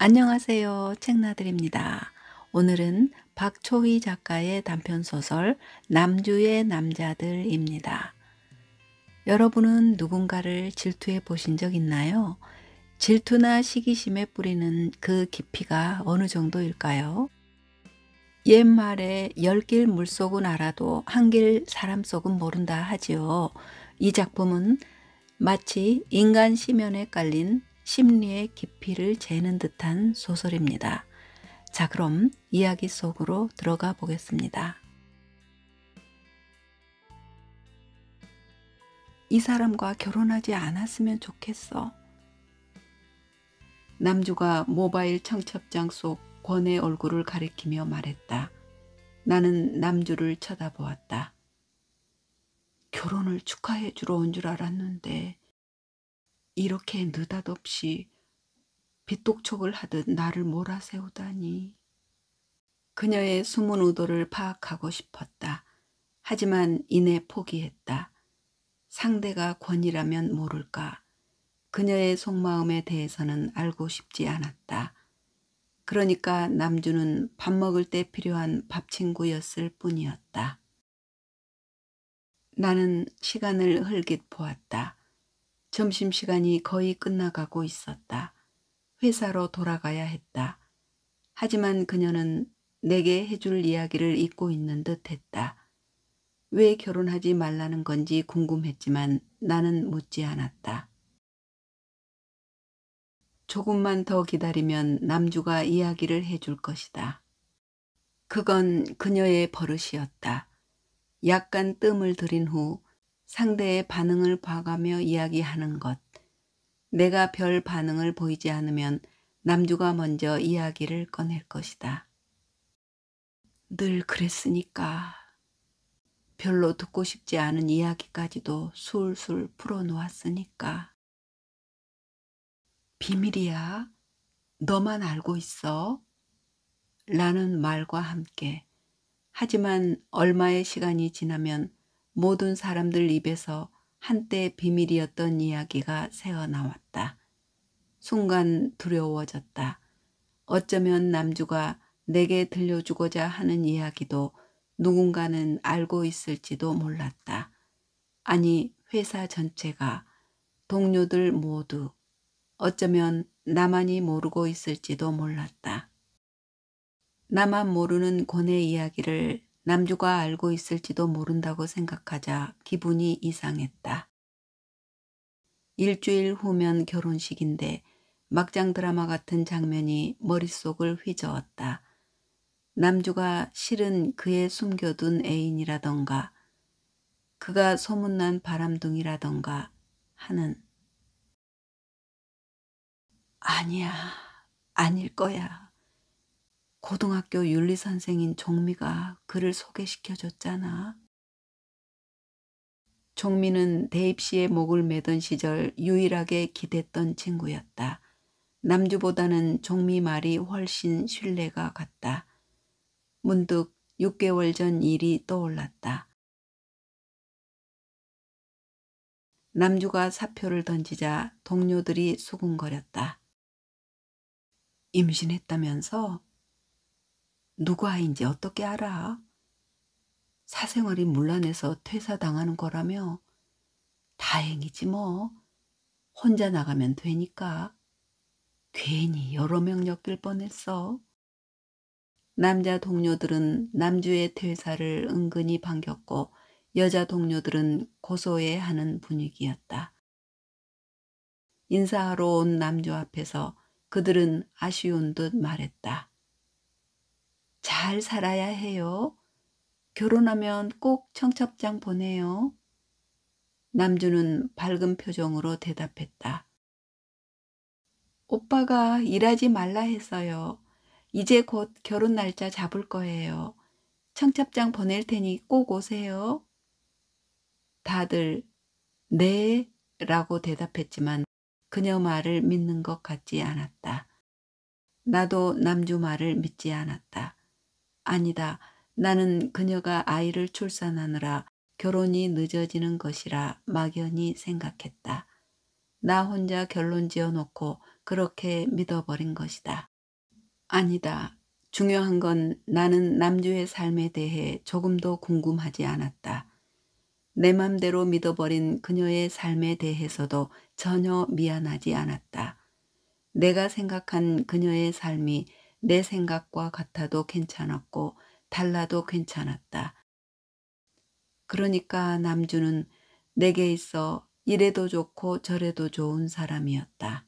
안녕하세요. 책나들입니다. 오늘은 박초희 작가의 단편소설 남주의 남자들입니다. 여러분은 누군가를 질투해 보신 적 있나요? 질투나 시기심에 뿌리는 그 깊이가 어느 정도일까요? 옛말에 열 길 물속은 알아도 한 길 사람 속은 모른다 하지요. 이 작품은 마치 인간 심연에 깔린 심리의 깊이를 재는 듯한 소설입니다. 자, 그럼 이야기 속으로 들어가 보겠습니다. 이 사람과 결혼하지 않았으면 좋겠어. 남주가 모바일 청첩장 속 권의 얼굴을 가리키며 말했다. 나는 남주를 쳐다보았다. 결혼을 축하해 주러 온 줄 알았는데 이렇게 느닷없이 빗독촉을 하듯 나를 몰아세우다니. 그녀의 숨은 의도를 파악하고 싶었다. 하지만 이내 포기했다. 상대가 권이라면 모를까. 그녀의 속마음에 대해서는 알고 싶지 않았다. 그러니까 남주는 밥 먹을 때 필요한 밥 친구였을 뿐이었다. 나는 시간을 흘깃 보았다. 점심시간이 거의 끝나가고 있었다. 회사로 돌아가야 했다. 하지만 그녀는 내게 해줄 이야기를 잊고 있는 듯 했다. 왜 결혼하지 말라는 건지 궁금했지만 나는 묻지 않았다. 조금만 더 기다리면 남주가 이야기를 해줄 것이다. 그건 그녀의 버릇이었다. 약간 뜸을 들인 후 상대의 반응을 봐가며 이야기하는 것. 내가 별 반응을 보이지 않으면 남주가 먼저 이야기를 꺼낼 것이다. 늘 그랬으니까. 별로 듣고 싶지 않은 이야기까지도 술술 풀어놓았으니까. 비밀이야. 너만 알고 있어. 라는 말과 함께. 하지만 얼마의 시간이 지나면 모든 사람들 입에서 한때 비밀이었던 이야기가 새어나왔다. 순간 두려워졌다. 어쩌면 남주가 내게 들려주고자 하는 이야기도 누군가는 알고 있을지도 몰랐다. 아니, 회사 전체가, 동료들 모두, 어쩌면 나만이 모르고 있을지도 몰랐다. 나만 모르는 권의 이야기를 남주가 알고 있을지도 모른다고 생각하자 기분이 이상했다. 일주일 후면 결혼식인데 막장 드라마 같은 장면이 머릿속을 휘저었다. 남주가 실은 그의 숨겨둔 애인이라던가 그가 소문난 바람둥이라던가 하는. 아니야, 아닐 거야. 고등학교 윤리선생인 종미가 그를 소개시켜줬잖아. 종미는 대입시에 목을 매던 시절 유일하게 기댔던 친구였다. 남주보다는 종미 말이 훨씬 신뢰가 갔다. 문득 6개월 전 일이 떠올랐다. 남주가 사표를 던지자 동료들이 수군거렸다. 임신했다면서? 누구 아이인지 어떻게 알아? 사생활이 문란해서 퇴사당하는 거라며? 다행이지 뭐. 혼자 나가면 되니까. 괜히 여러 명 엮일 뻔했어. 남자 동료들은 남주의 퇴사를 은근히 반겼고 여자 동료들은 고소해하는 분위기였다. 인사하러 온 남주 앞에서 그들은 아쉬운 듯 말했다. 잘 살아야 해요. 결혼하면 꼭 청첩장 보내요. 남주는 밝은 표정으로 대답했다. 오빠가 일하지 말라 해서요. 이제 곧 결혼 날짜 잡을 거예요. 청첩장 보낼 테니 꼭 오세요. 다들 네 라고 대답했지만 그녀 말을 믿는 것 같지 않았다. 나도 남주 말을 믿지 않았다. 아니다. 나는 그녀가 아이를 출산하느라 결혼이 늦어지는 것이라 막연히 생각했다. 나 혼자 결론 지어놓고 그렇게 믿어버린 것이다. 아니다. 중요한 건 나는 남주의 삶에 대해 조금도 궁금하지 않았다. 내 맘대로 믿어버린 그녀의 삶에 대해서도 전혀 미안하지 않았다. 내가 생각한 그녀의 삶이 내 생각과 같아도 괜찮았고 달라도 괜찮았다. 그러니까 남주는 내게 있어 이래도 좋고 저래도 좋은 사람이었다.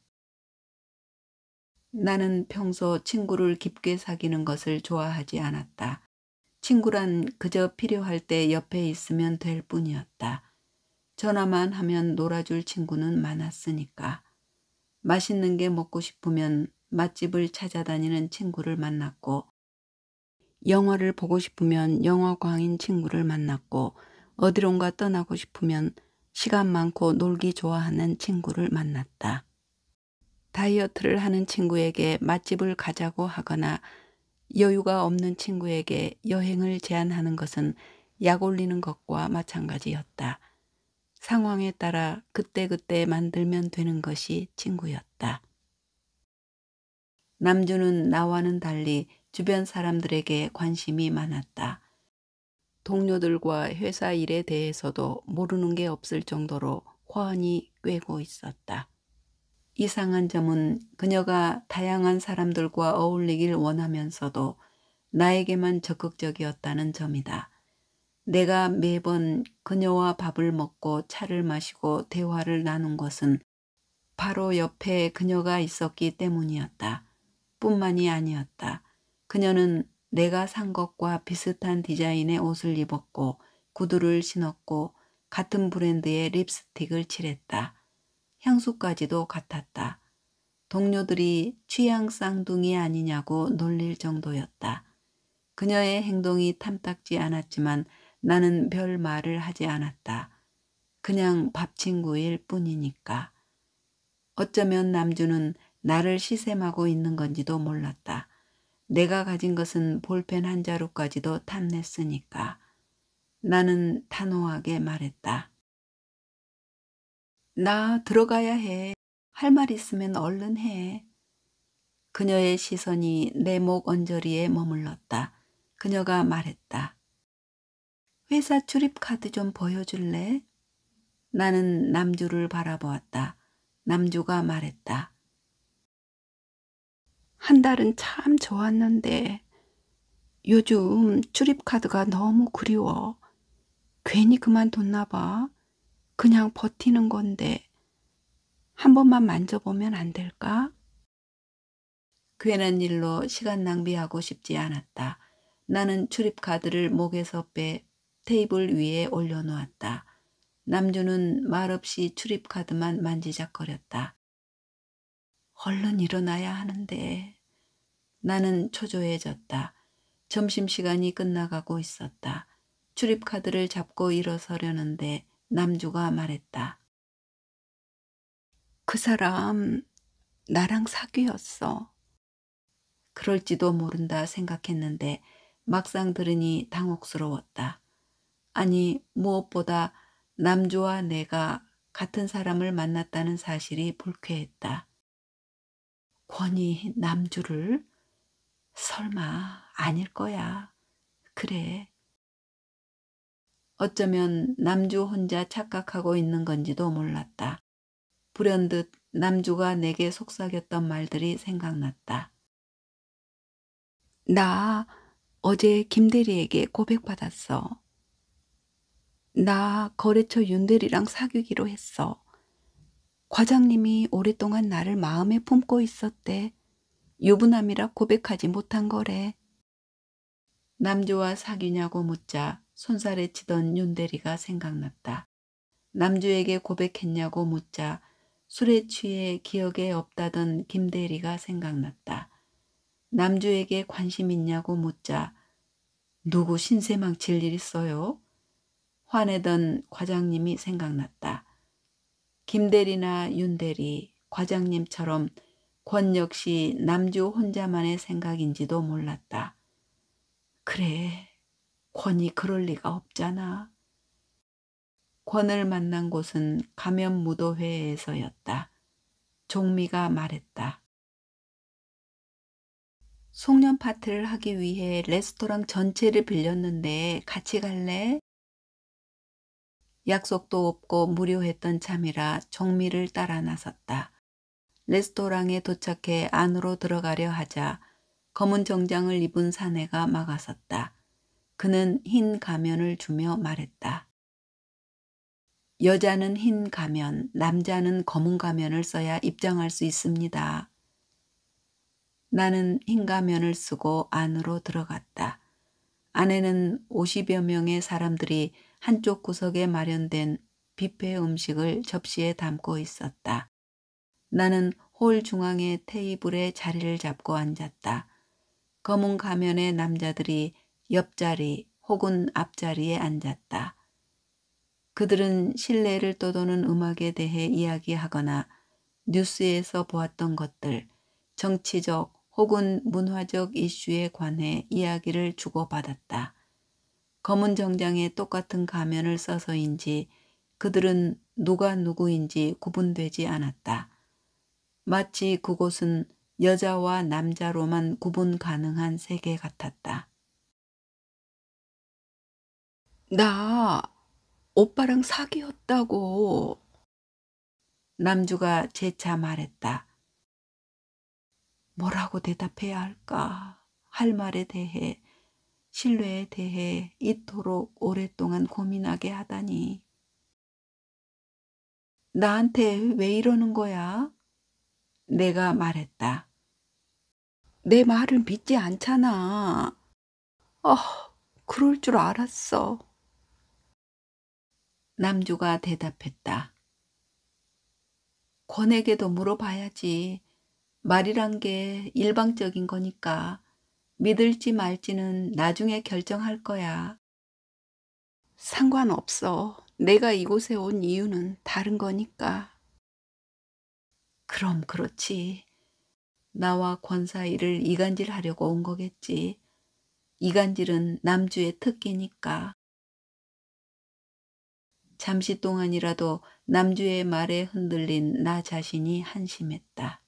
나는 평소 친구를 깊게 사귀는 것을 좋아하지 않았다. 친구란 그저 필요할 때 옆에 있으면 될 뿐이었다. 전화만 하면 놀아줄 친구는 많았으니까. 맛있는 게 먹고 싶으면 맛집을 찾아다니는 친구를 만났고, 영화를 보고 싶으면 영화광인 친구를 만났고, 어디론가 떠나고 싶으면 시간 많고 놀기 좋아하는 친구를 만났다. 다이어트를 하는 친구에게 맛집을 가자고 하거나 여유가 없는 친구에게 여행을 제안하는 것은 약 올리는 것과 마찬가지였다. 상황에 따라 그때그때 만들면 되는 것이 친구였다. 남주는 나와는 달리 주변 사람들에게 관심이 많았다. 동료들과 회사 일에 대해서도 모르는 게 없을 정도로 훤히 꿰고 있었다. 이상한 점은 그녀가 다양한 사람들과 어울리길 원하면서도 나에게만 적극적이었다는 점이다. 내가 매번 그녀와 밥을 먹고 차를 마시고 대화를 나눈 것은 바로 옆에 그녀가 있었기 때문이었다. 뿐만이 아니었다. 그녀는 내가 산 것과 비슷한 디자인의 옷을 입었고 구두를 신었고 같은 브랜드의 립스틱을 칠했다. 향수까지도 같았다. 동료들이 취향 쌍둥이 아니냐고 놀릴 정도였다. 그녀의 행동이 탐탁지 않았지만 나는 별 말을 하지 않았다. 그냥 밥 친구일 뿐이니까. 어쩌면 남주는 나를 시샘하고 있는 건지도 몰랐다. 내가 가진 것은 볼펜 한 자루까지도 탐냈으니까. 나는 단호하게 말했다. 나 들어가야 해. 할 말 있으면 얼른 해. 그녀의 시선이 내 목 언저리에 머물렀다. 그녀가 말했다. 회사 출입 카드 좀 보여줄래? 나는 남주를 바라보았다. 남주가 말했다. 한 달은 참 좋았는데 요즘 출입 카드가 너무 그리워. 괜히 그만뒀나 봐. 그냥 버티는 건데 한 번만 만져보면 안 될까? 괜한 일로 시간 낭비하고 싶지 않았다. 나는 출입카드를 목에서 빼 테이블 위에 올려놓았다. 남주는 말없이 출입카드만 만지작거렸다. 얼른 일어나야 하는데. 나는 초조해졌다. 점심시간이 끝나가고 있었다. 출입카드를 잡고 일어서려는데 남주가 말했다. 그 사람 나랑 사귀었어. 그럴지도 모른다 생각했는데 막상 들으니 당혹스러웠다. 아니, 무엇보다 남주와 내가 같은 사람을 만났다는 사실이 불쾌했다. 권이 남주를? 설마 아닐 거야. 그래. 어쩌면 남주 혼자 착각하고 있는 건지도 몰랐다. 불현듯 남주가 내게 속삭였던 말들이 생각났다. 나 어제 김대리에게 고백받았어. 나 거래처 윤대리랑 사귀기로 했어. 과장님이 오랫동안 나를 마음에 품고 있었대. 유부남이라 고백하지 못한 거래. 남주와 사귀냐고 묻자 손살에 치던 윤대리가 생각났다. 남주에게 고백했냐고 묻자 술에 취해 기억에 없다던 김대리가 생각났다. 남주에게 관심 있냐고 묻자 누구 신세망칠 일 있어요? 화내던 과장님이 생각났다. 김대리나 윤대리, 과장님처럼 권 역시 남주 혼자만의 생각인지도 몰랐다. 그래, 권이 그럴 리가 없잖아. 권을 만난 곳은 가면무도회에서였다. 종미가 말했다. 송년 파티를 하기 위해 레스토랑 전체를 빌렸는데 같이 갈래? 약속도 없고 무료했던 참이라 종미를 따라 나섰다. 레스토랑에 도착해 안으로 들어가려 하자 검은 정장을 입은 사내가 막아섰다. 그는 흰 가면을 주며 말했다. 여자는 흰 가면, 남자는 검은 가면을 써야 입장할 수 있습니다. 나는 흰 가면을 쓰고 안으로 들어갔다. 안에는 50여 명의 사람들이 한쪽 구석에 마련된 뷔페 음식을 접시에 담고 있었다. 나는 홀 중앙의 테이블에 자리를 잡고 앉았다. 검은 가면의 남자들이 옆자리 혹은 앞자리에 앉았다. 그들은 실내를 떠도는 음악에 대해 이야기하거나 뉴스에서 보았던 것들, 정치적 혹은 문화적 이슈에 관해 이야기를 주고받았다. 검은 정장에 똑같은 가면을 써서인지 그들은 누가 누구인지 구분되지 않았다. 마치 그곳은 여자와 남자로만 구분 가능한 세계 같았다. 나 오빠랑 사귀었다고. 남주가 재차 말했다. 뭐라고 대답해야 할까? 할 말에 대해, 신뢰에 대해 이토록 오랫동안 고민하게 하다니. 나한테 왜 이러는 거야? 내가 말했다. 내 말을 믿지 않잖아. 그럴 줄 알았어. 남주가 대답했다. 권에게도 물어봐야지. 말이란 게 일방적인 거니까 믿을지 말지는 나중에 결정할 거야. 상관없어. 내가 이곳에 온 이유는 다른 거니까. 그럼 그렇지. 나와 권 사이를 이간질하려고 온 거겠지. 이간질은 남주의 특기니까. 잠시 동안이라도 남주의 말에 흔들린 나 자신이 한심했다.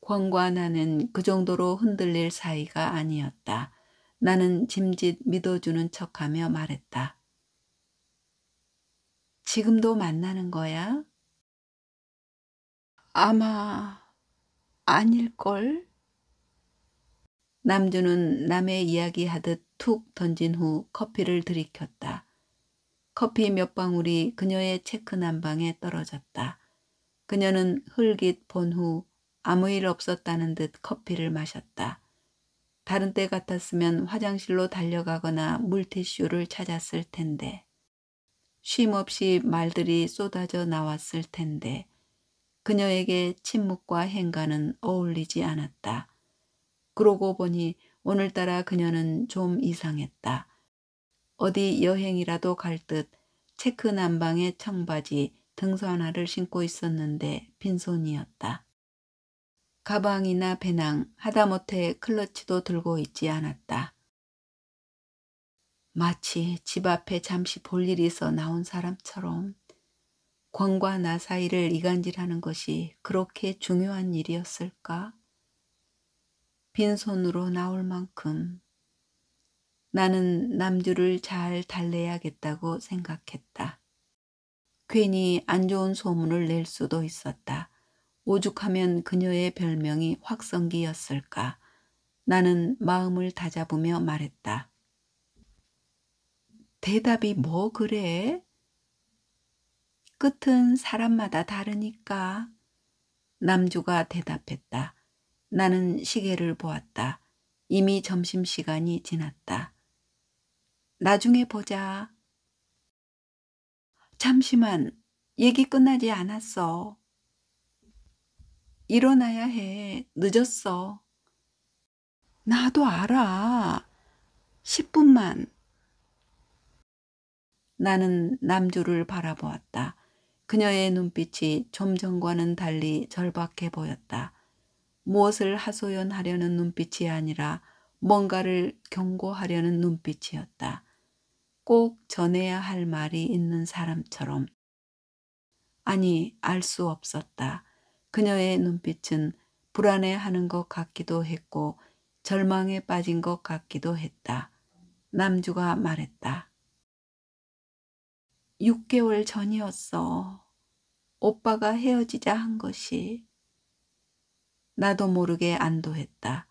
권과 나는 그 정도로 흔들릴 사이가 아니었다. 나는 짐짓 믿어주는 척하며 말했다. 지금도 만나는 거야? 아마 아닐걸? 남주는 남의 이야기하듯 툭 던진 후 커피를 들이켰다. 커피 몇 방울이 그녀의 체크 난방에 떨어졌다. 그녀는 흘깃 본 후 아무 일 없었다는 듯 커피를 마셨다. 다른 때 같았으면 화장실로 달려가거나 물티슈를 찾았을 텐데. 쉼없이 말들이 쏟아져 나왔을 텐데. 그녀에게 침묵과 행간은 어울리지 않았다. 그러고 보니 오늘따라 그녀는 좀 이상했다. 어디 여행이라도 갈 듯 체크 난방에 청바지, 등소 하나를 신고 있었는데 빈손이었다. 가방이나 배낭, 하다못해 클러치도 들고 있지 않았다. 마치 집 앞에 잠시 볼 일이 있어 나온 사람처럼 권과 나 사이를 이간질하는 것이 그렇게 중요한 일이었을까? 빈손으로 나올 만큼 나는 남주를 잘 달래야겠다고 생각했다. 괜히 안 좋은 소문을 낼 수도 있었다. 오죽하면 그녀의 별명이 확성기였을까. 나는 마음을 다잡으며 말했다. 대답이 뭐 그래? 끝은 사람마다 다르니까. 남주가 대답했다. 나는 시계를 보았다. 이미 점심시간이 지났다. 나중에 보자. 잠시만, 얘기 끝나지 않았어. 일어나야 해. 늦었어. 나도 알아. 10분만. 나는 남주를 바라보았다. 그녀의 눈빛이 좀 전과는 달리 절박해 보였다. 무엇을 하소연하려는 눈빛이 아니라 뭔가를 경고하려는 눈빛이었다. 꼭 전해야 할 말이 있는 사람처럼. 아니, 알 수 없었다. 그녀의 눈빛은 불안해하는 것 같기도 했고 절망에 빠진 것 같기도 했다. 남주가 말했다. 6개월 전이었어. 오빠가 헤어지자 한 것이. 나도 모르게 안도했다.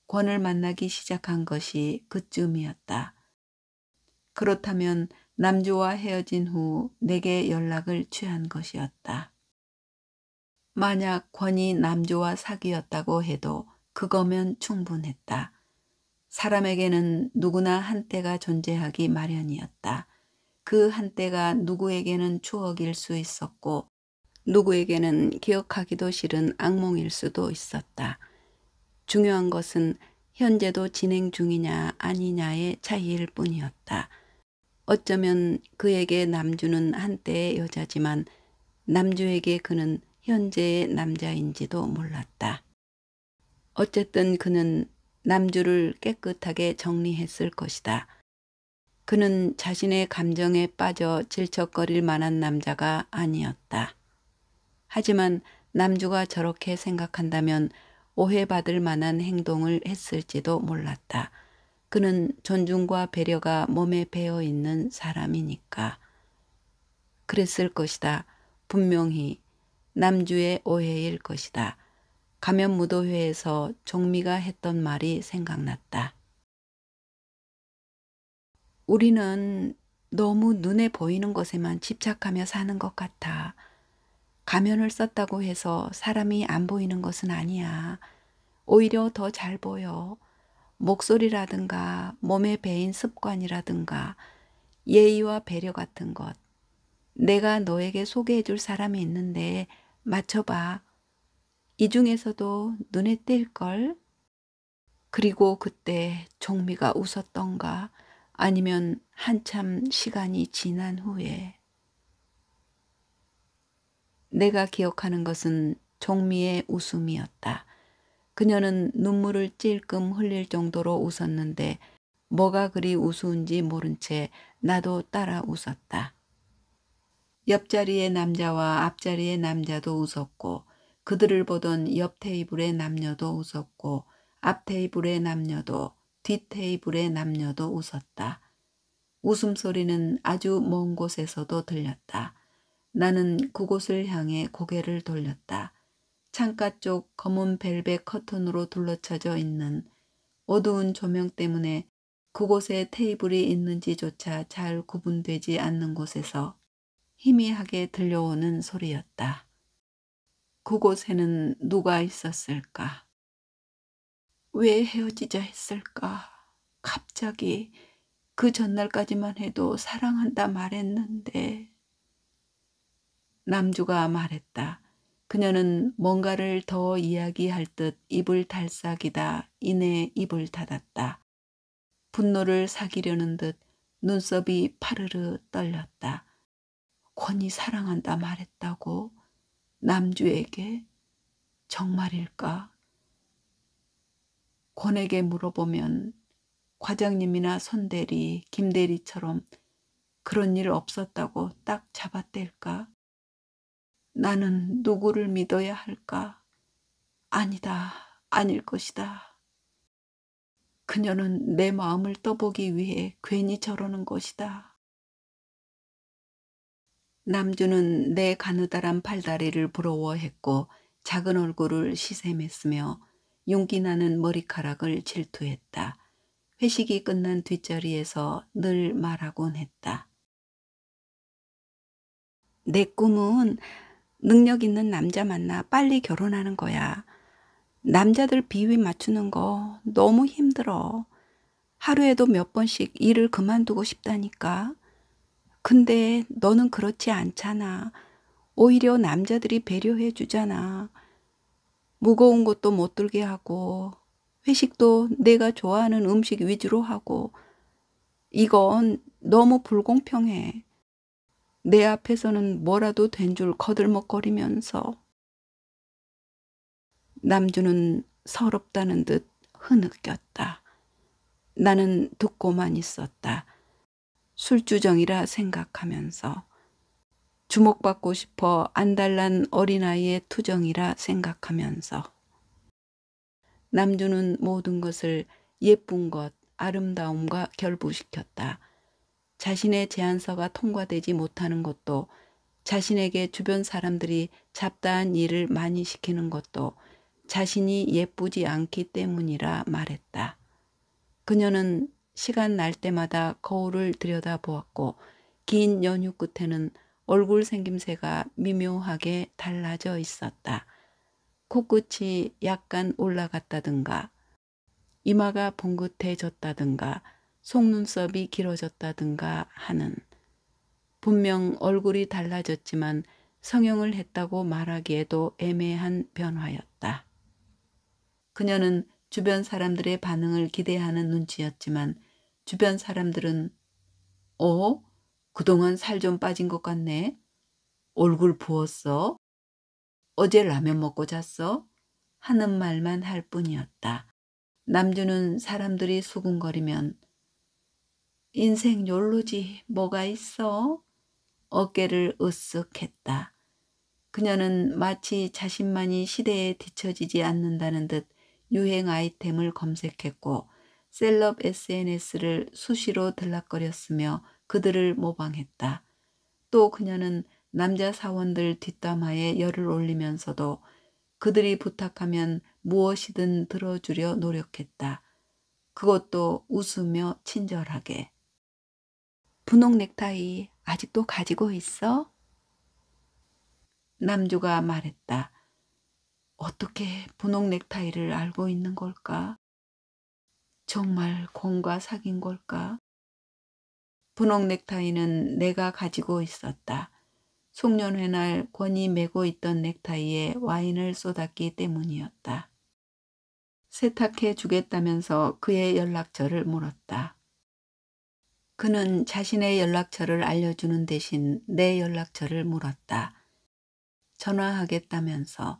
권을 만나기 시작한 것이 그쯤이었다. 그렇다면 남주와 헤어진 후 내게 연락을 취한 것이었다. 만약 권이 남주와 사귀었다고 해도 그거면 충분했다. 사람에게는 누구나 한때가 존재하기 마련이었다. 그 한때가 누구에게는 추억일 수 있었고 누구에게는 기억하기도 싫은 악몽일 수도 있었다. 중요한 것은 현재도 진행 중이냐 아니냐의 차이일 뿐이었다. 어쩌면 그에게 남주는 한때의 여자지만 남주에게 그는 현재의 남자인지도 몰랐다. 어쨌든 그는 남주를 깨끗하게 정리했을 것이다. 그는 자신의 감정에 빠져 질척거릴 만한 남자가 아니었다. 하지만 남주가 저렇게 생각한다면 오해받을 만한 행동을 했을지도 몰랐다. 그는 존중과 배려가 몸에 배어 있는 사람이니까. 그랬을 것이다. 분명히 남주의 오해일 것이다. 가면무도회에서 종미가 했던 말이 생각났다. 우리는 너무 눈에 보이는 것에만 집착하며 사는 것 같아. 가면을 썼다고 해서 사람이 안 보이는 것은 아니야. 오히려 더 잘 보여. 목소리라든가 몸에 배인 습관이라든가 예의와 배려 같은 것. 내가 너에게 소개해 줄 사람이 있는데 맞춰봐. 이 중에서도 눈에 띌걸? 그리고 그때 종미가 웃었던가 아니면 한참 시간이 지난 후에. 내가 기억하는 것은 종미의 웃음이었다. 그녀는 눈물을 찔끔 흘릴 정도로 웃었는데 뭐가 그리 우스운지 모른 채 나도 따라 웃었다. 옆자리의 남자와 앞자리의 남자도 웃었고 그들을 보던 옆 테이블의 남녀도 웃었고 앞 테이블의 남녀도 뒷 테이블의 남녀도 웃었다. 웃음소리는 아주 먼 곳에서도 들렸다. 나는 그곳을 향해 고개를 돌렸다. 창가 쪽 검은 벨벳 커튼으로 둘러쳐져 있는 어두운 조명 때문에 그곳에 테이블이 있는지조차 잘 구분되지 않는 곳에서 희미하게 들려오는 소리였다. 그곳에는 누가 있었을까? 왜 헤어지자 했을까? 갑자기 그 전날까지만 해도 사랑한다 말했는데. 남주가 말했다. 그녀는 뭔가를 더 이야기할 듯 입을 달싹이다 이내 입을 닫았다. 분노를 사기려는 듯 눈썹이 파르르 떨렸다. 권이 사랑한다 말했다고? 남주에게? 정말일까? 권에게 물어보면 과장님이나 손대리, 김대리처럼 그런 일 없었다고 딱 잡아댈까? 나는 누구를 믿어야 할까? 아니다, 아닐 것이다. 그녀는 내 마음을 떠보기 위해 괜히 저러는 것이다. 남주는 내 가느다란 팔다리를 부러워했고 작은 얼굴을 시샘했으며 윤기 나는 머리카락을 질투했다. 회식이 끝난 뒷자리에서 늘 말하곤 했다. 내 꿈은 능력 있는 남자 만나 빨리 결혼하는 거야. 남자들 비위 맞추는 거 너무 힘들어. 하루에도 몇 번씩 일을 그만두고 싶다니까. 근데 너는 그렇지 않잖아. 오히려 남자들이 배려해 주잖아. 무거운 것도 못 들게 하고 회식도 내가 좋아하는 음식 위주로 하고 이건 너무 불공평해. 내 앞에서는 뭐라도 된 줄 거들먹거리면서. 남주는 서럽다는 듯 흐느꼈다. 나는 듣고만 있었다. 술주정이라 생각하면서. 주목받고 싶어 안달난 어린아이의 투정이라 생각하면서. 남주는 모든 것을 예쁜 것, 아름다움과 결부시켰다. 자신의 제안서가 통과되지 못하는 것도, 자신에게 주변 사람들이 잡다한 일을 많이 시키는 것도 자신이 예쁘지 않기 때문이라 말했다. 그녀는 시간 날 때마다 거울을 들여다보았고 긴 연휴 끝에는 얼굴 생김새가 미묘하게 달라져 있었다. 코끝이 약간 올라갔다든가, 이마가 봉긋해졌다든가, 속눈썹이 길어졌다든가 하는, 분명 얼굴이 달라졌지만 성형을 했다고 말하기에도 애매한 변화였다. 그녀는 주변 사람들의 반응을 기대하는 눈치였지만 주변 사람들은 그동안 살 좀 빠진 것 같네. 얼굴 부었어? 어제 라면 먹고 잤어? 하는 말만 할 뿐이었다. 남주는 사람들이 수군거리면 인생 욜로지 뭐가 있어? 어깨를 으쓱 했다. 그녀는 마치 자신만이 시대에 뒤처지지 않는다는 듯 유행 아이템을 검색했고 셀럽 SNS를 수시로 들락거렸으며 그들을 모방했다. 또 그녀는 남자 사원들 뒷담화에 열을 올리면서도 그들이 부탁하면 무엇이든 들어주려 노력했다. 그것도 웃으며 친절하게. 분홍 넥타이 아직도 가지고 있어? 남주가 말했다. 어떻게 분홍 넥타이를 알고 있는 걸까? 정말 공과 사귄 걸까? 분홍 넥타이는 내가 가지고 있었다. 송년회 날 권이 메고 있던 넥타이에 와인을 쏟았기 때문이었다. 세탁해 주겠다면서 그의 연락처를 물었다. 그는 자신의 연락처를 알려주는 대신 내 연락처를 물었다. 전화하겠다면서.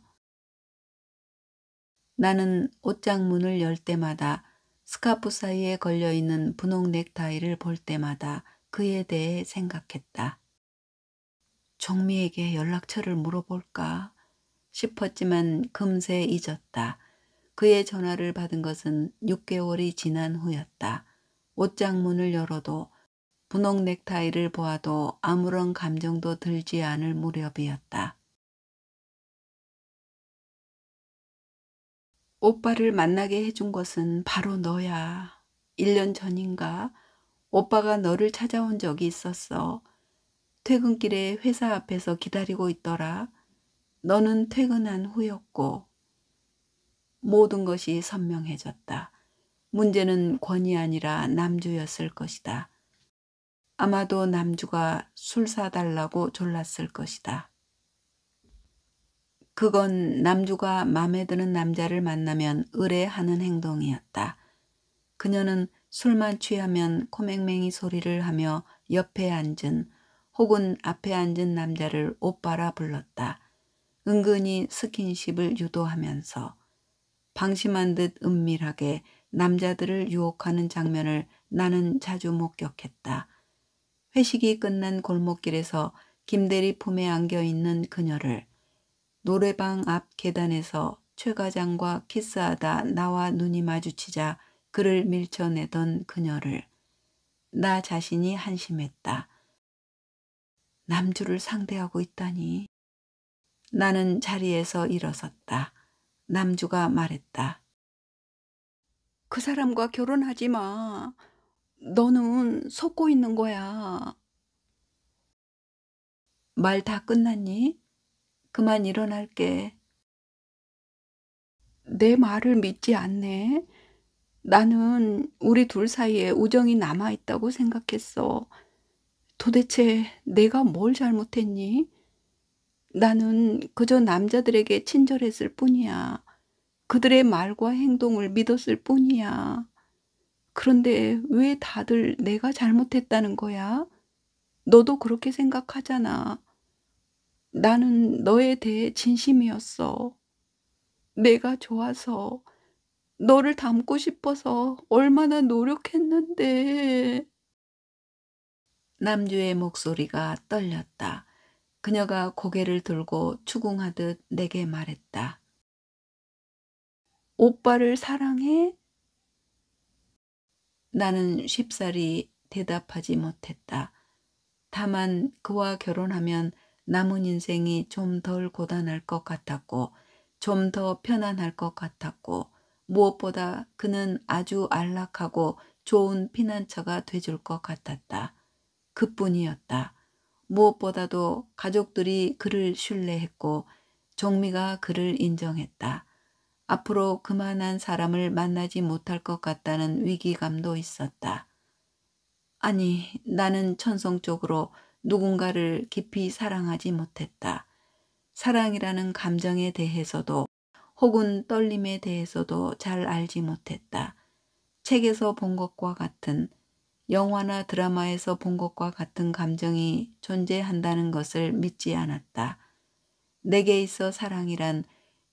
나는 옷장 문을 열 때마다 스카프 사이에 걸려있는 분홍 넥타이를 볼 때마다 그에 대해 생각했다. 종미에게 연락처를 물어볼까 싶었지만 금세 잊었다. 그의 전화를 받은 것은 6개월이 지난 후였다. 옷장 문을 열어도 분홍 넥타이를 보아도 아무런 감정도 들지 않을 무렵이었다. 오빠를 만나게 해준 것은 바로 너야. 1년 전인가 오빠가 너를 찾아온 적이 있었어. 퇴근길에 회사 앞에서 기다리고 있더라. 너는 퇴근한 후였고. 모든 것이 선명해졌다. 문제는 권이 아니라 남주였을 것이다. 아마도 남주가 술 사달라고 졸랐을 것이다. 그건 남주가 마음에 드는 남자를 만나면 의뢰하는 행동이었다. 그녀는 술만 취하면 코맹맹이 소리를 하며 옆에 앉은 혹은 앞에 앉은 남자를 오빠라 불렀다. 은근히 스킨십을 유도하면서 방심한 듯 은밀하게 남자들을 유혹하는 장면을 나는 자주 목격했다. 회식이 끝난 골목길에서 김대리 품에 안겨있는 그녀를, 노래방 앞 계단에서 최 과장과 키스하다 나와 눈이 마주치자 그를 밀쳐내던 그녀를, 나 자신이 한심했다. 남주를 상대하고 있다니. 나는 자리에서 일어섰다. 남주가 말했다. 그 사람과 결혼하지 마. 너는 속고 있는 거야. 말 다 끝났니? 그만 일어날게. 내 말을 믿지 않네. 나는 우리 둘 사이에 우정이 남아있다고 생각했어. 도대체 내가 뭘 잘못했니? 나는 그저 남자들에게 친절했을 뿐이야. 그들의 말과 행동을 믿었을 뿐이야. 그런데 왜 다들 내가 잘못했다는 거야? 너도 그렇게 생각하잖아. 나는 너에 대해 진심이었어. 내가 좋아서, 너를 닮고 싶어서 얼마나 노력했는데. 남주의 목소리가 떨렸다. 그녀가 고개를 들고 추궁하듯 내게 말했다. 오빠를 사랑해? 나는 쉽사리 대답하지 못했다. 다만 그와 결혼하면 남은 인생이 좀 덜 고단할 것 같았고 좀 더 편안할 것 같았고 무엇보다 그는 아주 안락하고 좋은 피난처가 돼줄 것 같았다. 그뿐이었다. 무엇보다도 가족들이 그를 신뢰했고 종미가 그를 인정했다. 앞으로 그만한 사람을 만나지 못할 것 같다는 위기감도 있었다. 아니, 나는 천성적으로 누군가를 깊이 사랑하지 못했다. 사랑이라는 감정에 대해서도 혹은 떨림에 대해서도 잘 알지 못했다. 책에서 본 것과 같은, 영화나 드라마에서 본 것과 같은 감정이 존재한다는 것을 믿지 않았다. 내게 있어 사랑이란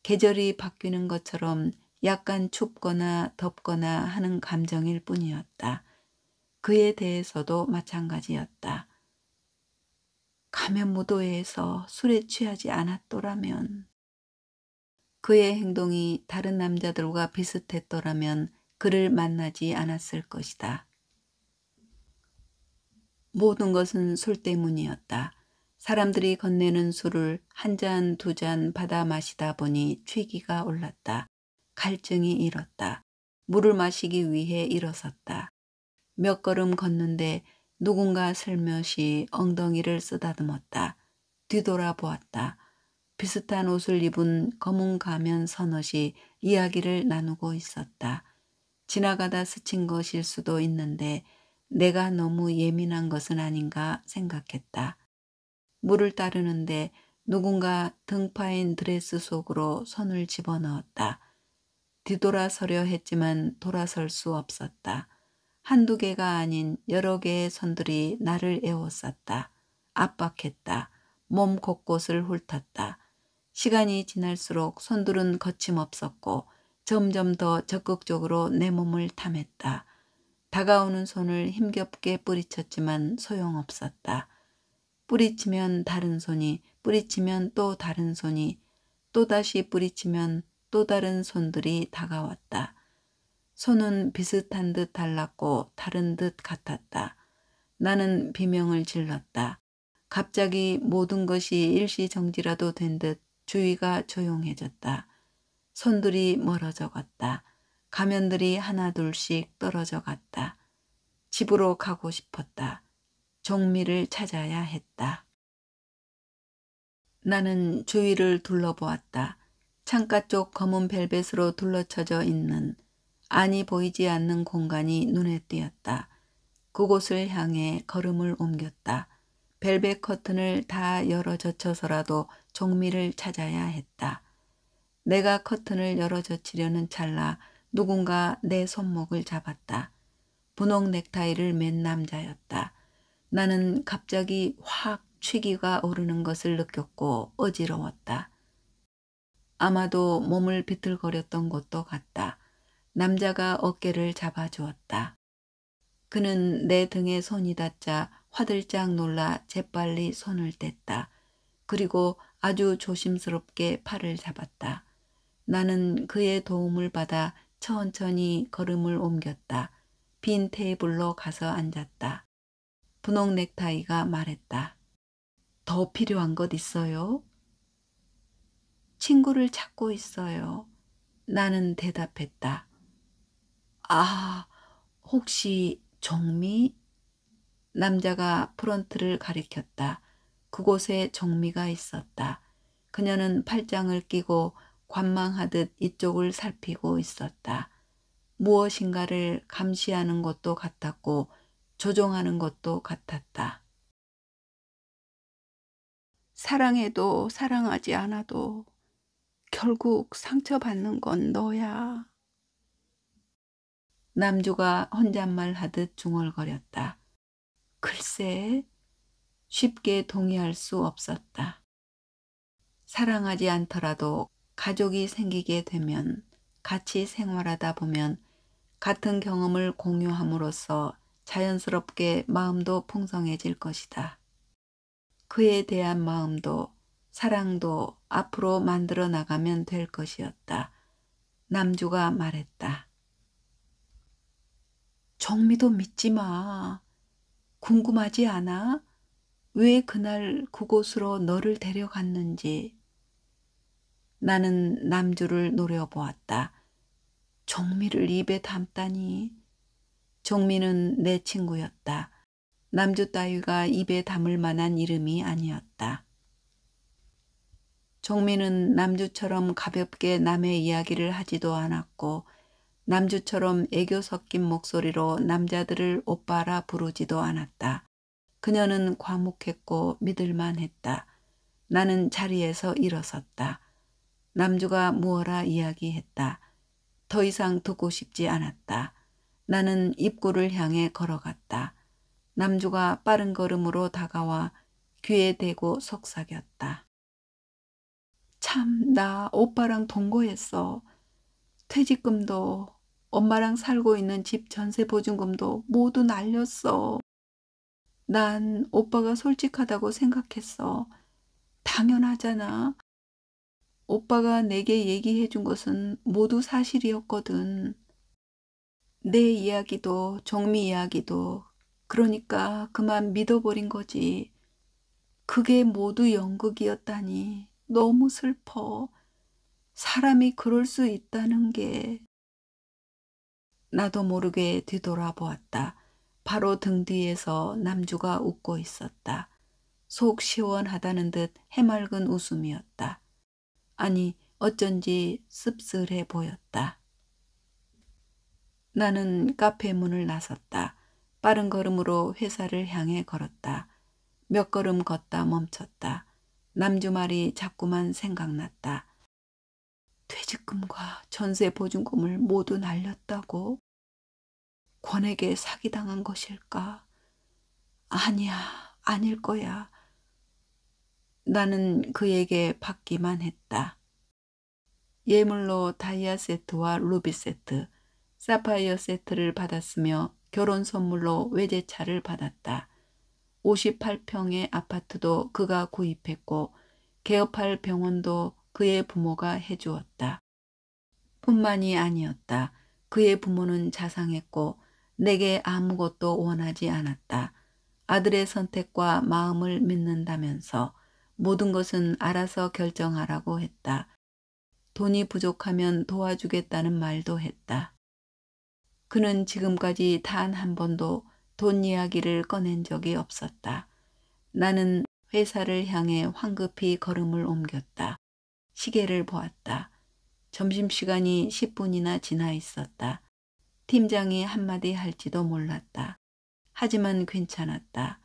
계절이 바뀌는 것처럼 약간 춥거나 덥거나 하는 감정일 뿐이었다. 그에 대해서도 마찬가지였다. 가면무도회에서 술에 취하지 않았더라면, 그의 행동이 다른 남자들과 비슷했더라면 그를 만나지 않았을 것이다. 모든 것은 술 때문이었다. 사람들이 건네는 술을 한 잔, 두 잔 받아 마시다 보니 취기가 올랐다. 갈증이 일었다. 물을 마시기 위해 일어섰다. 몇 걸음 걷는데 누군가 슬며시 엉덩이를 쓰다듬었다. 뒤돌아보았다. 비슷한 옷을 입은 검은 가면 서넛이 이야기를 나누고 있었다. 지나가다 스친 것일 수도 있는데 내가 너무 예민한 것은 아닌가 생각했다. 물을 따르는데 누군가 등파인 드레스 속으로 손을 집어넣었다. 뒤돌아서려 했지만 돌아설 수 없었다. 한두 개가 아닌 여러 개의 손들이 나를 에워쌌다. 압박했다. 몸 곳곳을 훑었다. 시간이 지날수록 손들은 거침없었고 점점 더 적극적으로 내 몸을 탐했다. 다가오는 손을 힘겹게 뿌리쳤지만 소용없었다. 뿌리치면 다른 손이, 뿌리치면 또 다른 손이, 또다시 뿌리치면 또 다른 손들이 다가왔다. 손은 비슷한 듯 달랐고 다른 듯 같았다. 나는 비명을 질렀다. 갑자기 모든 것이 일시정지라도 된 듯 주위가 조용해졌다. 손들이 멀어져 갔다. 가면들이 하나둘씩 떨어져 갔다. 집으로 가고 싶었다. 종미를 찾아야 했다. 나는 주위를 둘러보았다. 창가 쪽 검은 벨벳으로 둘러쳐져 있는 안이 보이지 않는 공간이 눈에 띄었다. 그곳을 향해 걸음을 옮겼다. 벨벳 커튼을 다 열어젖혀서라도 종미를 찾아야 했다. 내가 커튼을 열어젖히려는 찰나 누군가 내 손목을 잡았다. 분홍 넥타이를 맨 남자였다. 나는 갑자기 확 취기가 오르는 것을 느꼈고 어지러웠다. 아마도 몸을 비틀거렸던 것도 같다. 남자가 어깨를 잡아주었다. 그는 내 등에 손이 닿자 화들짝 놀라 재빨리 손을 뗐다. 그리고 아주 조심스럽게 팔을 잡았다. 나는 그의 도움을 받아 천천히 걸음을 옮겼다. 빈 테이블로 가서 앉았다. 분홍 넥타이가 말했다. 더 필요한 것 있어요? 친구를 찾고 있어요. 나는 대답했다. 아, 혹시 정미? 남자가 프런트를 가리켰다. 그곳에 정미가 있었다. 그녀는 팔짱을 끼고 관망하듯 이쪽을 살피고 있었다. 무엇인가를 감시하는 것도 같았고 조종하는 것도 같았다. 사랑해도 사랑하지 않아도 결국 상처받는 건 너야. 남주가 혼잣말 하듯 중얼거렸다. 글쎄, 쉽게 동의할 수 없었다. 사랑하지 않더라도 가족이 생기게 되면 같이 생활하다 보면 같은 경험을 공유함으로써 자연스럽게 마음도 풍성해질 것이다. 그에 대한 마음도 사랑도 앞으로 만들어 나가면 될 것이었다. 남주가 말했다. 정미도 믿지 마. 궁금하지 않아? 왜 그날 그곳으로 너를 데려갔는지. 나는 남주를 노려보았다. 정미를 입에 담다니. 정미는 내 친구였다. 남주 따위가 입에 담을 만한 이름이 아니었다. 정미는 남주처럼 가볍게 남의 이야기를 하지도 않았고 남주처럼 애교 섞인 목소리로 남자들을 오빠라 부르지도 않았다. 그녀는 과묵했고 믿을만 했다. 나는 자리에서 일어섰다. 남주가 무어라 이야기했다. 더 이상 듣고 싶지 않았다. 나는 입구를 향해 걸어갔다. 남주가 빠른 걸음으로 다가와 귀에 대고 속삭였다. 참, 나 오빠랑 동거했어. 퇴직금도 엄마랑 살고 있는 집 전세 보증금도 모두 날렸어. 난 오빠가 솔직하다고 생각했어. 당연하잖아. 오빠가 내게 얘기해 준 것은 모두 사실이었거든. 내 이야기도 정미 이야기도 그러니까 그만 믿어버린 거지. 그게 모두 연극이었다니 너무 슬퍼. 사람이 그럴 수 있다는 게. 나도 모르게 뒤돌아보았다. 바로 등 뒤에서 남주가 웃고 있었다. 속 시원하다는 듯 해맑은 웃음이었다. 아니 어쩐지 씁쓸해 보였다. 나는 카페 문을 나섰다. 빠른 걸음으로 회사를 향해 걸었다. 몇 걸음 걷다 멈췄다. 남주 말이 자꾸만 생각났다. 퇴직금과 전세 보증금을 모두 날렸다고? 권에게 사기당한 것일까? 아니야, 아닐 거야. 나는 그에게 받기만 했다. 예물로 다이아 세트와 루비 세트, 사파이어 세트를 받았으며 결혼 선물로 외제차를 받았다. 58평의 아파트도 그가 구입했고 개업할 병원도 그의 부모가 해주었다. 뿐만이 아니었다. 그의 부모는 자상했고 내게 아무것도 원하지 않았다. 아들의 선택과 마음을 믿는다면서 모든 것은 알아서 결정하라고 했다. 돈이 부족하면 도와주겠다는 말도 했다. 그는 지금까지 단 한 번도 돈 이야기를 꺼낸 적이 없었다. 나는 회사를 향해 황급히 걸음을 옮겼다. 시계를 보았다. 점심시간이 10분이나 지나 있었다. 팀장이 한마디 할지도 몰랐다. 하지만 괜찮았다.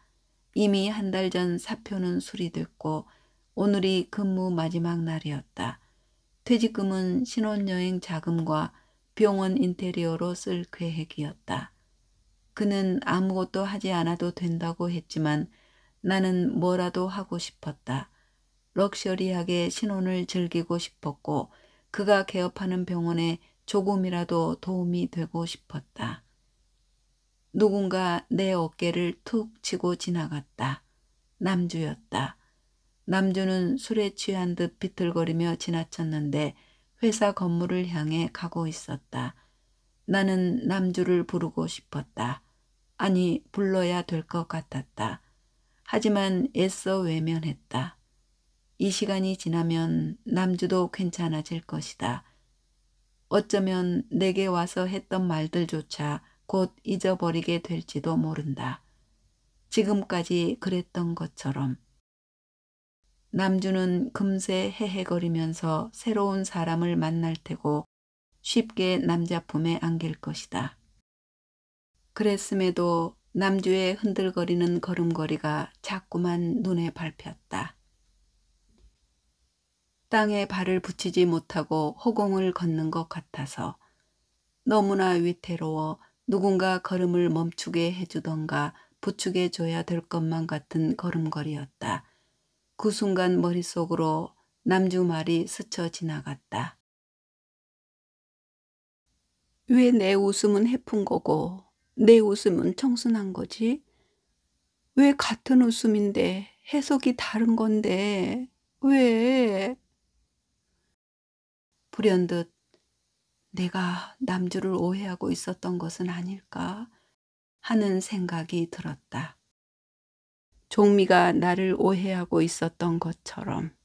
이미 한 달 전 사표는 수리됐고 오늘이 근무 마지막 날이었다. 퇴직금은 신혼여행 자금과 병원 인테리어로 쓸 계획이었다. 그는 아무것도 하지 않아도 된다고 했지만 나는 뭐라도 하고 싶었다. 럭셔리하게 신혼을 즐기고 싶었고 그가 개업하는 병원에 조금이라도 도움이 되고 싶었다. 누군가 내 어깨를 툭 치고 지나갔다. 남주였다. 남주는 술에 취한 듯 비틀거리며 지나쳤는데 회사 건물을 향해 가고 있었다. 나는 남주를 부르고 싶었다. 아니, 불러야 될 것 같았다. 하지만 애써 외면했다. 이 시간이 지나면 남주도 괜찮아질 것이다. 어쩌면 내게 와서 했던 말들조차 곧 잊어버리게 될지도 모른다. 지금까지 그랬던 것처럼. 남주는 금세 헤헤거리면서 새로운 사람을 만날 테고 쉽게 남자 품에 안길 것이다. 그랬음에도 남주의 흔들거리는 걸음걸이가 자꾸만 눈에 밟혔다. 땅에 발을 붙이지 못하고 허공을 걷는 것 같아서 너무나 위태로워 누군가 걸음을 멈추게 해주던가 부축해 줘야 될 것만 같은 걸음걸이였다. 그 순간 머릿속으로 남주 말이 스쳐 지나갔다. 왜 내 웃음은 해픈 거고 내 웃음은 청순한 거지? 왜 같은 웃음인데 해석이 다른 건데 왜? 불현듯 내가 남주를 오해하고 있었던 것은 아닐까 하는 생각이 들었다. 종미가 나를 오해하고 있었던 것처럼.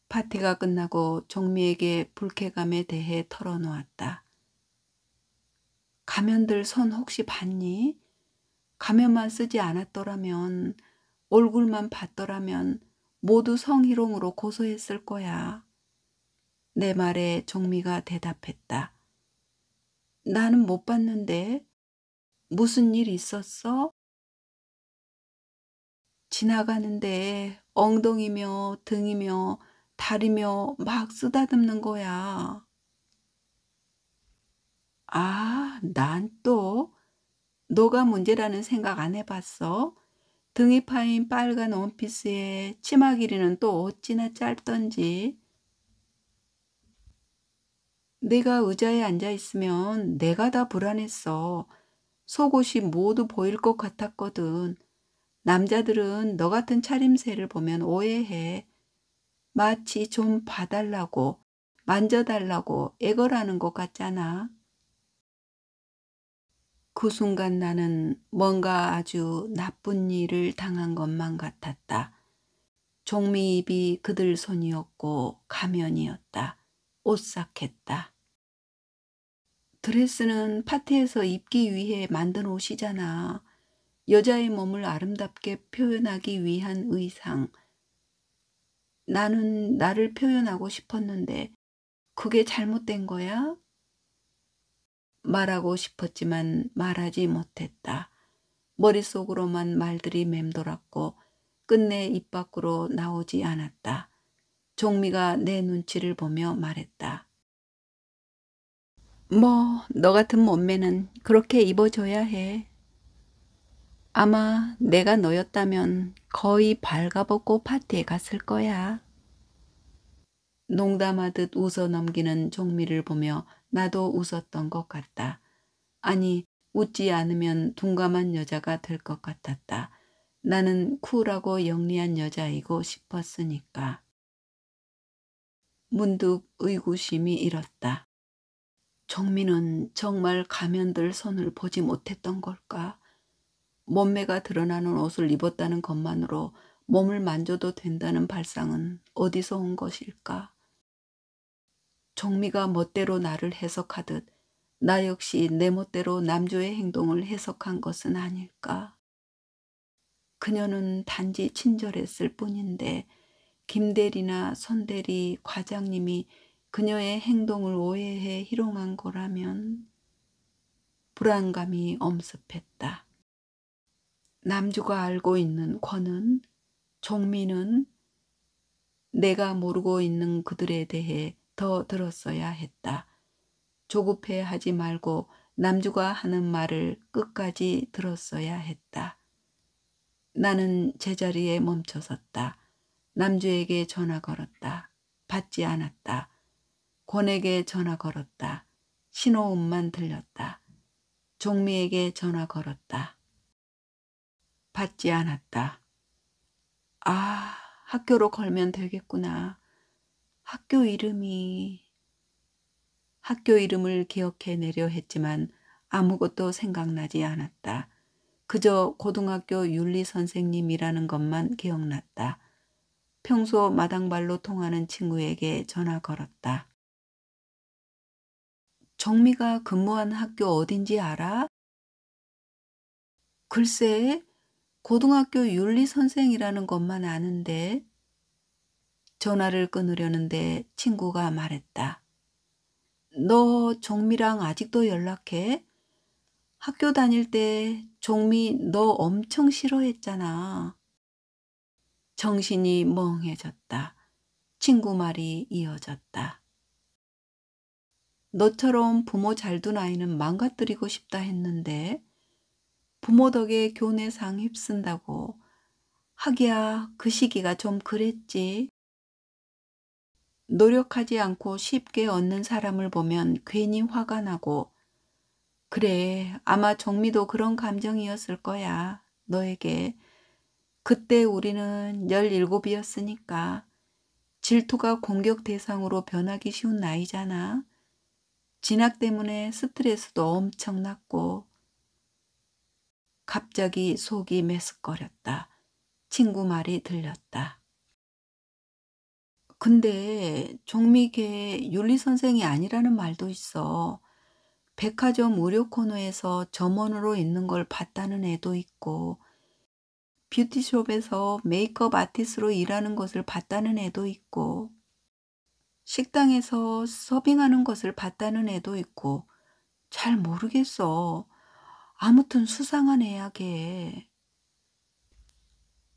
파티가 끝나고 종미에게 불쾌감에 대해 털어놓았다. 가면들 손 혹시 봤니? 가면만 쓰지 않았더라면, 얼굴만 봤더라면 모두 성희롱으로 고소했을 거야. 내 말에 종미가 대답했다. 나는 못 봤는데. 무슨 일 있었어? 지나가는데 엉덩이며 등이며 다리며 막 쓰다듬는 거야. 아, 난 또 너가 문제라는 생각 안 해봤어? 등이 파인 빨간 원피스에 치마 길이는 또 어찌나 짧던지. 내가 의자에 앉아 있으면 내가 다 불안했어. 속옷이 모두 보일 것 같았거든. 남자들은 너 같은 차림새를 보면 오해해. 마치 좀 봐달라고, 만져달라고 애걸하는 것 같잖아. 그 순간 나는 뭔가 아주 나쁜 일을 당한 것만 같았다. 종미 입이 그들 손이었고 가면이었다. 오싹했다. 드레스는 파티에서 입기 위해 만든 옷이잖아. 여자의 몸을 아름답게 표현하기 위한 의상. 나는 나를 표현하고 싶었는데 그게 잘못된 거야? 말하고 싶었지만 말하지 못했다. 머릿속으로만 말들이 맴돌았고 끝내 입 밖으로 나오지 않았다. 종미가 내 눈치를 보며 말했다. 너 같은 몸매는 그렇게 입어줘야 해. 아마 내가 너였다면 거의 발가벗고 파티에 갔을 거야. 농담하듯 웃어 넘기는 종미를 보며 나도 웃었던 것 같다. 아니, 웃지 않으면 둔감한 여자가 될 것 같았다. 나는 쿨하고 영리한 여자이고 싶었으니까. 문득 의구심이 일었다. 종미는 정말 가면들 손을 보지 못했던 걸까? 몸매가 드러나는 옷을 입었다는 것만으로 몸을 만져도 된다는 발상은 어디서 온 것일까? 종미가 멋대로 나를 해석하듯 나 역시 내 멋대로 남조의 행동을 해석한 것은 아닐까? 그녀는 단지 친절했을 뿐인데 김대리나 손대리, 과장님이 그녀의 행동을 오해해 희롱한 거라면 불안감이 엄습했다. 남주가 알고 있는 권은, 종미는 내가 모르고 있는 그들에 대해 더 들었어야 했다. 조급해 하지 말고 남주가 하는 말을 끝까지 들었어야 했다. 나는 제자리에 멈춰섰다. 남주에게 전화 걸었다. 받지 않았다. 권에게 전화 걸었다. 신호음만 들렸다. 종미에게 전화 걸었다. 받지 않았다. 아, 학교로 걸면 되겠구나. 학교 이름을 기억해내려 했지만 아무것도 생각나지 않았다. 그저 고등학교 윤리 선생님이라는 것만 기억났다. 평소 마당발로 통하는 친구에게 전화 걸었다. 정미가 근무한 학교 어딘지 알아? 글쎄, 고등학교 윤리 선생이라는 것만 아는데. 전화를 끊으려는데 친구가 말했다. 너 종미랑 아직도 연락해? 학교 다닐 때 종미 너 엄청 싫어했잖아. 정신이 멍해졌다. 친구 말이 이어졌다. 너처럼 부모 잘 둔 아이는 망가뜨리고 싶다 했는데 부모 덕에 교내상 휩쓴다고. 하기야 그 시기가 좀 그랬지. 노력하지 않고 쉽게 얻는 사람을 보면 괜히 화가 나고. 그래, 아마 정미도 그런 감정이었을 거야. 너에게. 그때 우리는 17이었으니까. 질투가 공격 대상으로 변하기 쉬운 나이잖아. 진학 때문에 스트레스도 엄청났고. 갑자기 속이 메스꺼렸다. 친구 말이 들렸다. 근데 종미계 윤리선생이 아니라는 말도 있어. 백화점 무료 코너에서 점원으로 있는 걸 봤다는 애도 있고, 뷰티숍에서 메이크업 아티스트로 일하는 것을 봤다는 애도 있고, 식당에서 서빙하는 것을 봤다는 애도 있고, 잘 모르겠어. 아무튼 수상한 애야, 걔.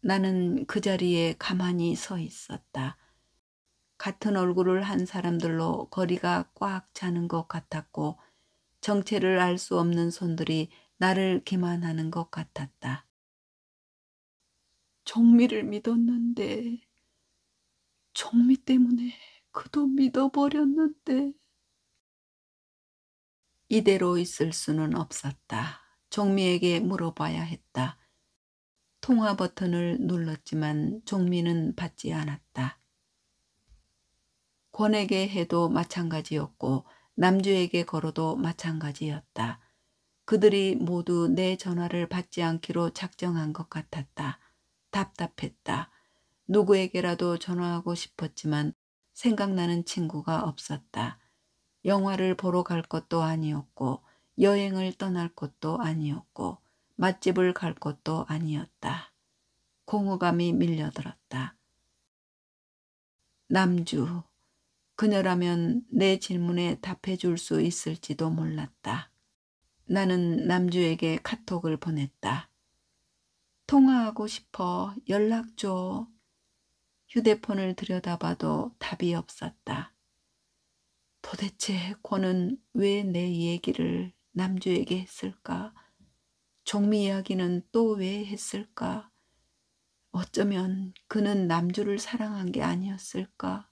나는 그 자리에 가만히 서 있었다. 같은 얼굴을 한 사람들로 거리가 꽉 차는 것 같았고, 정체를 알 수 없는 손들이 나를 기만하는 것 같았다. 종미를 믿었는데, 종미 때문에 그도 믿어버렸는데. 이대로 있을 수는 없었다. 종미에게 물어봐야 했다. 통화 버튼을 눌렀지만 종미는 받지 않았다. 권에게 해도 마찬가지였고 남주에게 걸어도 마찬가지였다. 그들이 모두 내 전화를 받지 않기로 작정한 것 같았다. 답답했다. 누구에게라도 전화하고 싶었지만 생각나는 친구가 없었다. 영화를 보러 갈 것도 아니었고 여행을 떠날 것도 아니었고 맛집을 갈 것도 아니었다. 공허감이 밀려들었다. 남주, 그녀라면 내 질문에 답해 줄 수 있을지도 몰랐다. 나는 남주에게 카톡을 보냈다. 통화하고 싶어. 연락 줘. 휴대폰을 들여다봐도 답이 없었다. 도대체 권은 왜 내 얘기를 남주에게 했을까? 종미 이야기는 또 왜 했을까? 어쩌면 그는 남주를 사랑한 게 아니었을까?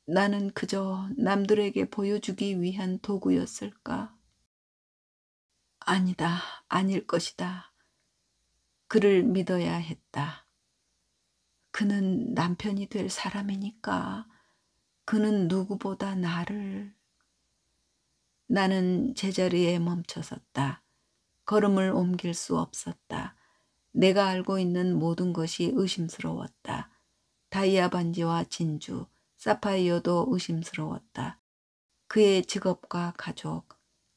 나는 그저 남들에게 보여주기 위한 도구였을까? 아니다, 아닐 것이다. 그를 믿어야 했다. 그는 남편이 될 사람이니까. 그는 누구보다 나를. 나는 제자리에 멈춰섰다. 걸음을 옮길 수 없었다. 내가 알고 있는 모든 것이 의심스러웠다. 다이아 반지와 진주, 사파이어도 의심스러웠다. 그의 직업과 가족,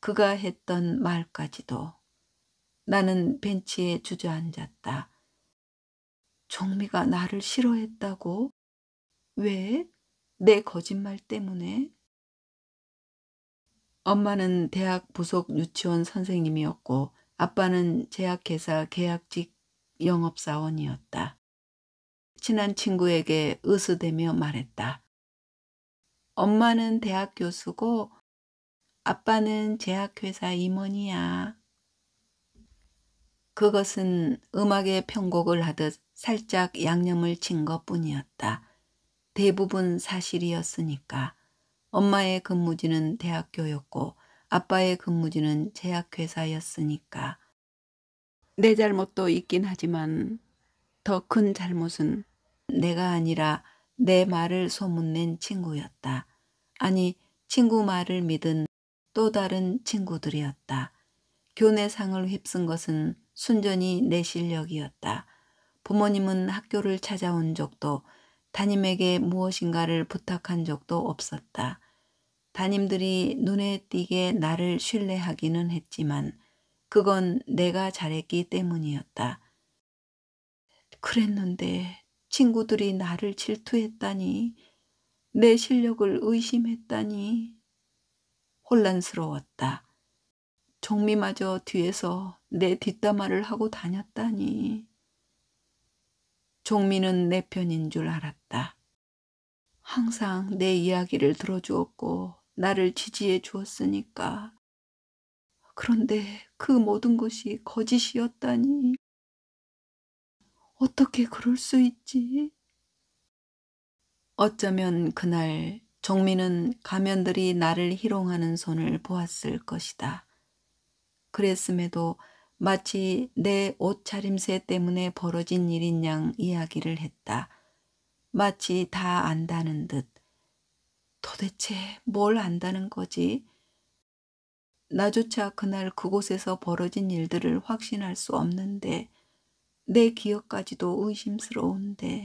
그가 했던 말까지도. 나는 벤치에 주저앉았다. 종미가 나를 싫어했다고? 왜? 내 거짓말 때문에? 엄마는 대학 부속 유치원 선생님이었고 아빠는 제약회사 계약직 영업사원이었다. 친한 친구에게 으스대며 말했다. 엄마는 대학 교수고 아빠는 제약회사 임원이야. 그것은 음악에 편곡을 하듯 살짝 양념을 친 것뿐이었다. 대부분 사실이었으니까. 엄마의 근무지는 대학교였고 아빠의 근무지는 제약회사였으니까. 내 잘못도 있긴 하지만 더 큰 잘못은 내가 아니라 내 말을 소문낸 친구였다. 아니, 친구 말을 믿은 또 다른 친구들이었다. 교내상을 휩쓴 것은 순전히 내 실력이었다. 부모님은 학교를 찾아온 적도 담임에게 무엇인가를 부탁한 적도 없었다. 담임들이 눈에 띄게 나를 신뢰하기는 했지만 그건 내가 잘했기 때문이었다. 그랬는데 친구들이 나를 질투했다니, 내 실력을 의심했다니. 혼란스러웠다. 종미마저 뒤에서 내 뒷담화를 하고 다녔다니. 종미는 내 편인 줄 알았다. 항상 내 이야기를 들어주었고 나를 지지해 주었으니까. 그런데 그 모든 것이 거짓이었다니. 어떻게 그럴 수 있지? 어쩌면 그날 종미는 가면들이 나를 희롱하는 손을 보았을 것이다. 그랬음에도 마치 내 옷차림새 때문에 벌어진 일인 양 이야기를 했다. 마치 다 안다는 듯. 도대체 뭘 안다는 거지? 나조차 그날 그곳에서 벌어진 일들을 확신할 수 없는데 내 기억까지도 의심스러운데.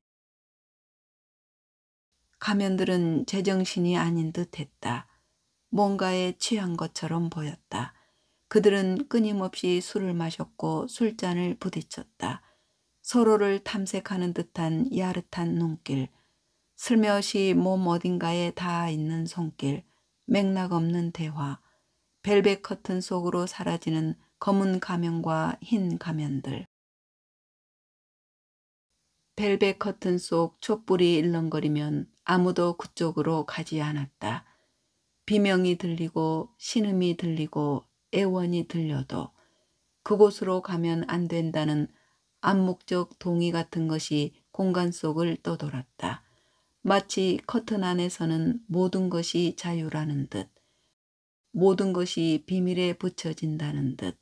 가면들은 제정신이 아닌 듯했다. 뭔가에 취한 것처럼 보였다. 그들은 끊임없이 술을 마셨고 술잔을 부딪혔다. 서로를 탐색하는 듯한 야릇한 눈길, 슬며시 몸 어딘가에 닿아 있는 손길, 맥락 없는 대화, 벨벳 커튼 속으로 사라지는 검은 가면과 흰 가면들. 벨벳 커튼 속 촛불이 일렁거리면 아무도 그쪽으로 가지 않았다. 비명이 들리고 신음이 들리고 애원이 들려도 그곳으로 가면 안 된다는 암묵적 동의 같은 것이 공간 속을 떠돌았다. 마치 커튼 안에서는 모든 것이 자유라는 듯, 모든 것이 비밀에 붙여진다는 듯.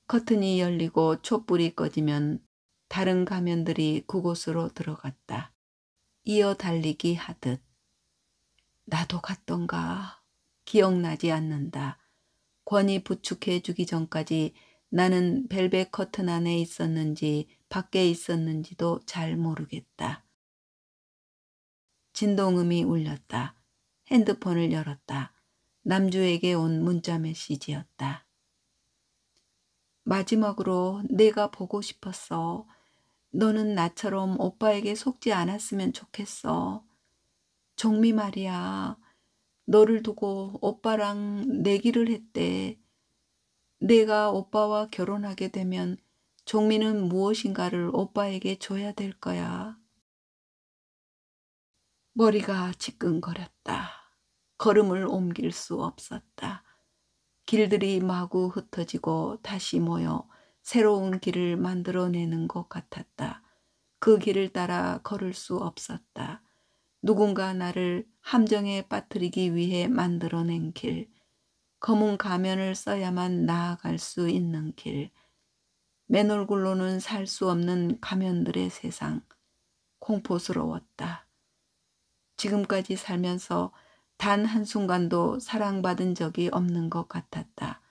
커튼이 열리고 촛불이 꺼지면 다른 가면들이 그곳으로 들어갔다. 이어 달리기 하듯. 나도 갔던가. 기억나지 않는다. 권이 부축해 주기 전까지 나는 벨벳 커튼 안에 있었는지 밖에 있었는지도 잘 모르겠다. 진동음이 울렸다. 핸드폰을 열었다. 남주에게 온 문자 메시지였다. 마지막으로 내가 보고 싶었어. 너는 나처럼 오빠에게 속지 않았으면 좋겠어. 종미 말이야. 너를 두고 오빠랑 내기를 했대. 내가 오빠와 결혼하게 되면 종미는 무엇인가를 오빠에게 줘야 될 거야. 머리가 지끈거렸다. 걸음을 옮길 수 없었다. 길들이 마구 흩어지고 다시 모여 새로운 길을 만들어내는 것 같았다. 그 길을 따라 걸을 수 없었다. 누군가 나를 함정에 빠뜨리기 위해 만들어낸 길. 검은 가면을 써야만 나아갈 수 있는 길. 맨 얼굴로는 살 수 없는 가면들의 세상. 공포스러웠다. 지금까지 살면서 단 한순간도 사랑받은 적이 없는 것 같았다.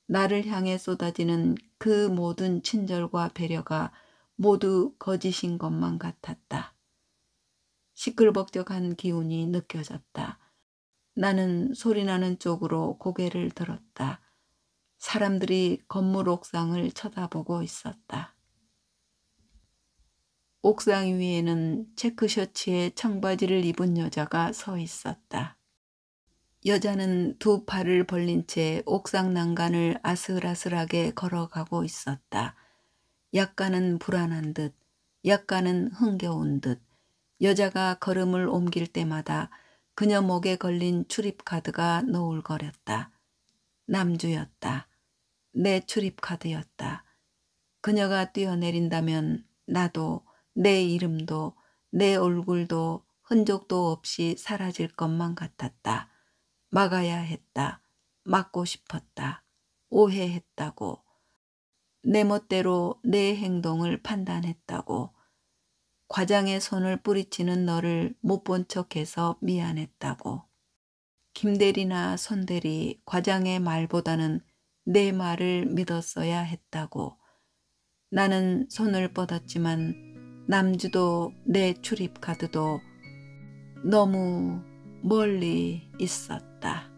나를 향해 쏟아지는 그 모든 친절과 배려가 모두 거짓인 것만 같았다. 시끌벅적한 기운이 느껴졌다. 나는 소리나는 쪽으로 고개를 들었다. 사람들이 건물 옥상을 쳐다보고 있었다. 옥상 위에는 체크셔츠에 청바지를 입은 여자가 서 있었다. 여자는 두 팔을 벌린 채 옥상 난간을 아슬아슬하게 걸어가고 있었다. 약간은 불안한 듯, 약간은 흥겨운 듯. 여자가 걸음을 옮길 때마다 그녀 목에 걸린 출입카드가 노을거렸다. 남주였다. 내 출입카드였다. 그녀가 뛰어내린다면 나도 내 이름도 내 얼굴도 흔적도 없이 사라질 것만 같았다. 막아야 했다. 막고 싶었다. 오해했다고. 내 멋대로 내 행동을 판단했다고. 과장의 손을 뿌리치는 너를 못 본 척해서 미안했다고. 김대리나 손대리, 과장의 말보다는 내 말을 믿었어야 했다고. 나는 손을 뻗었지만 남주도 내 출입카드도 너무 멀리 있었다.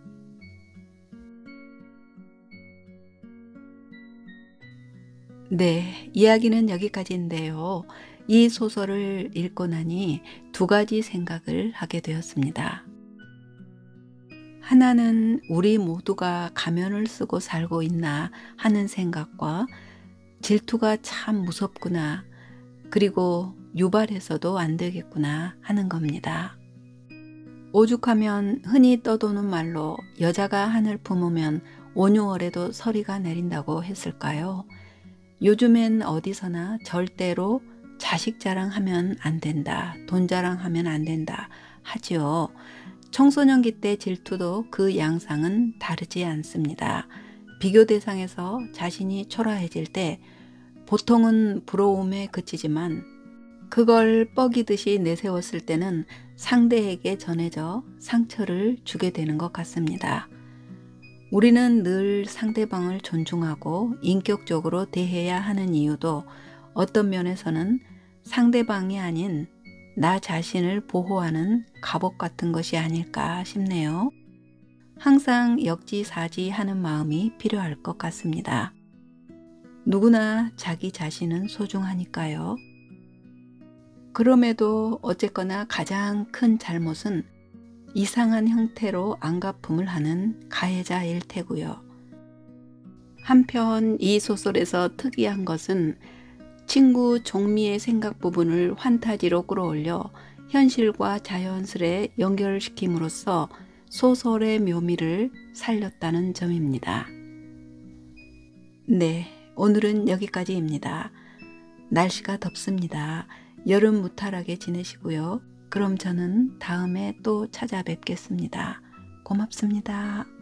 네, 이야기는 여기까지인데요. 이 소설을 읽고 나니 두 가지 생각을 하게 되었습니다. 하나는 우리 모두가 가면을 쓰고 살고 있나 하는 생각과 질투가 참 무섭구나, 그리고 유발해서도 안 되겠구나 하는 겁니다. 오죽하면 흔히 떠도는 말로 여자가 한을 품으면 온유월에도 서리가 내린다고 했을까요? 요즘엔 어디서나 절대로 자식 자랑하면 안 된다, 돈 자랑하면 안 된다 하지요. 청소년기 때 질투도 그 양상은 다르지 않습니다. 비교 대상에서 자신이 초라해질 때 보통은 부러움에 그치지만 그걸 뻐기듯이 내세웠을 때는 상대에게 전해져 상처를 주게 되는 것 같습니다. 우리는 늘 상대방을 존중하고 인격적으로 대해야 하는 이유도 어떤 면에서는 상대방이 아닌 나 자신을 보호하는 갑옷 같은 것이 아닐까 싶네요. 항상 역지사지하는 마음이 필요할 것 같습니다. 누구나 자기 자신은 소중하니까요. 그럼에도 어쨌거나 가장 큰 잘못은 이상한 형태로 안갚음을 하는 가해자일 테고요. 한편 이 소설에서 특이한 것은 친구 종미의 생각 부분을 환타지로 끌어올려 현실과 자연스레 연결시킴으로써 소설의 묘미를 살렸다는 점입니다. 네, 오늘은 여기까지입니다. 날씨가 덥습니다. 여름 무탈하게 지내시고요. 그럼 저는 다음에 또 찾아뵙겠습니다. 고맙습니다.